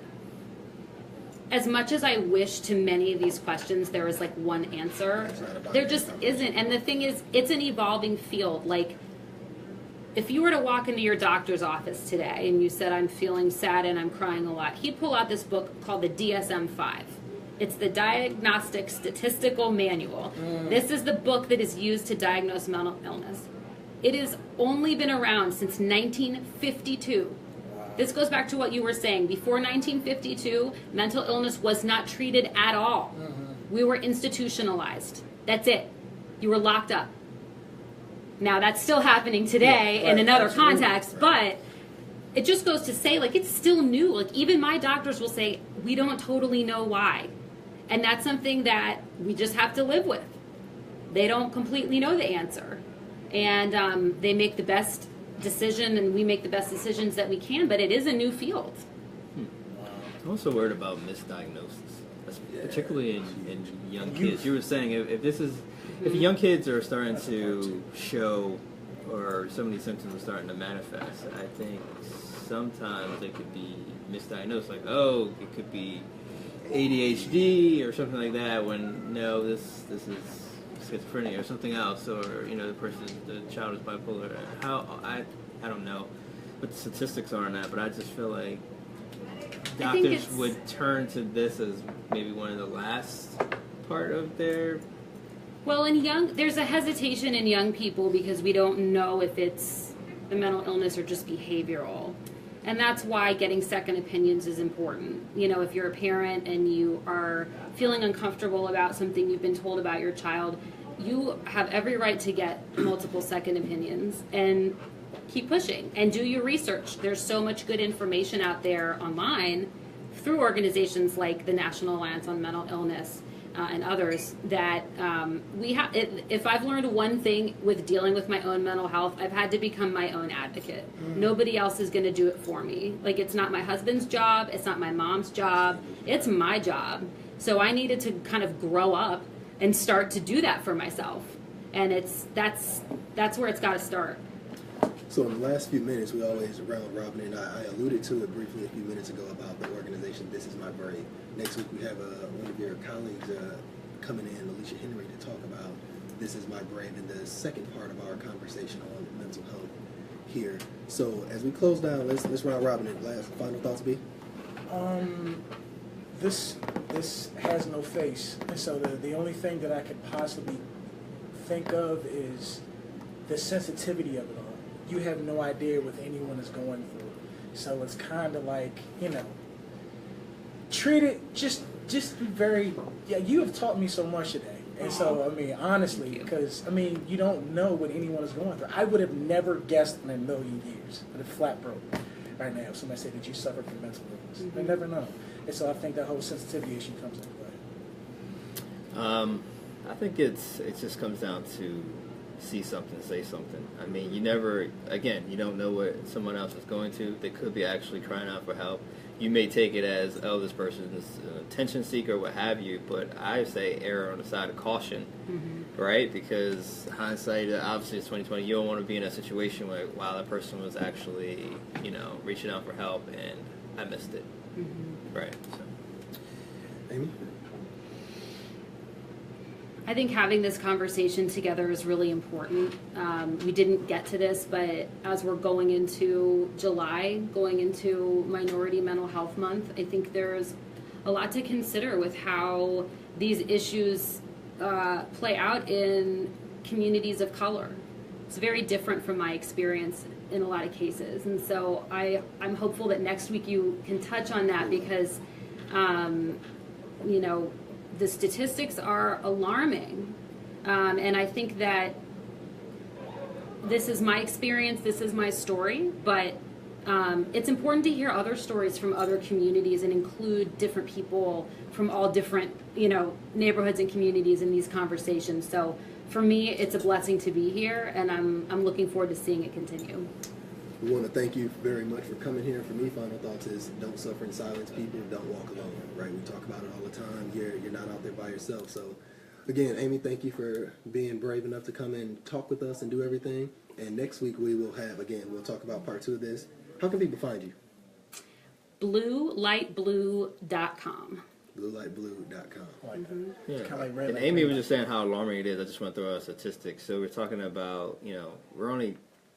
as much as I wish to many of these questions there was like one answer, It's not about there that just conversation. isn't. And the thing is, it's an evolving field. Like, if you were to walk into your doctor's office today and you said, I'm feeling sad and I'm crying a lot, he'd pull out this book called the DSM-5. It's the Diagnostic Statistical Manual. This is the book that is used to diagnose mental illness. It has only been around since 1952. This goes back to what you were saying. Before 1952, mental illness was not treated at all. We were institutionalized. That's it. You were locked up. Now, that's still happening today in another context, but it just goes to say, like, it's still new. Like, even my doctors will say, we don't totally know why. And that's something that we just have to live with. They don't completely know the answer. And they make the best decision, and we make the best decisions that we can, but it is a new field. I'm also worried about misdiagnosis, particularly in young kids. You were saying if young kids are starting to show or some of these symptoms are starting to manifest, I think sometimes they could be misdiagnosed. Like, oh, it could be ADHD or something like that. When no, this is schizophrenia or something else, or the child is bipolar. I don't know what the statistics are on that, but I just feel like doctors would turn to this as maybe one of the last part of their. Well, there's a hesitation in young people because we don't know if it's a mental illness or just behavioral. And that's why getting second opinions is important. If you're a parent and you are feeling uncomfortable about something you've been told about your child, you have every right to get multiple second opinions and keep pushing and do your research. There's so much good information out there online through organizations like the National Alliance on Mental Illness and others that we have. If I've learned one thing with dealing with my own mental health, I've had to become my own advocate. Nobody else is going to do it for me. Like, it's not my husband's job. It's not my mom's job. It's my job. So I needed to kind of grow up and start to do that for myself. And that's where it's got to start. So in the last few minutes, we always round robin, and I alluded to it briefly a few minutes ago about the organization This Is My Brave. Next week we have one of your colleagues coming in, Alicia Henry, to talk about This Is My Brave in the second part of our conversation on mental health here. So as we close down, let's round robin it. Last final thoughts, B? This has no face, and so the only thing that I could possibly think of is the sensitivity of it all. You have no idea what anyone is going through, so it's kind of like, treat it just be very. Yeah, you have taught me so much today, and so honestly, because you don't know what anyone is going through. I would have never guessed in a million years, but it flat broke right now. If somebody said that you suffer from mental illness, I never know. And so I think that whole sensitivity issue comes into play. I think it just comes down to see something, say something. You don't know what someone else is going to. They could be actually crying out for help. You may take it as, oh, this person is an attention seeker, what have you, but I say err on the side of caution, right? Because hindsight, obviously it's 2020, you don't want to be in a situation where, wow, that person was actually, reaching out for help and I missed it. Right. So. Amy? I think having this conversation together is really important. We didn't get to this, but as we're going into July, going into Minority Mental Health Month, I think there's a lot to consider with how these issues play out in communities of color. It's very different from my experience in a lot of cases. And so I'm hopeful that next week you can touch on that because, the statistics are alarming. And I think that this is my experience, this is my story, but it's important to hear other stories from other communities and include different people from all different, neighborhoods and communities in these conversations. So for me, it's a blessing to be here, and I'm looking forward to seeing it continue. We want to thank you very much for coming here. For me, final thoughts is don't suffer in silence, people. Don't walk alone, right? We talk about it all the time. You're not out there by yourself. So, again, Amy, thank you for being brave enough to come and talk with us and do everything. And next week we will have, we'll talk about part 2 of this. How can people find you? BlueLightBlue.com. BlueLightBlue.com. Yeah. Kind of like red And light, Amy red was just saying how alarming it is. I just want to throw out statistics. So we're talking about,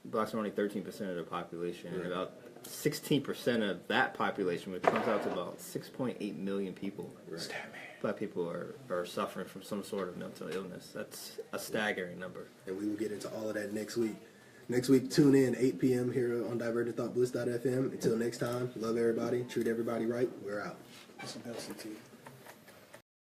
blacks are only 13% of the population, and about 16% of that population, which comes out to about 6.8 million people. Right. Black people are suffering from some sort of mental illness. That's a staggering number. And we will get into all of that next week. Next week, tune in 8 p.m. here on DivergentThoughtBliss.fm. Until next time, love everybody, treat everybody right. We're out. Some LCT.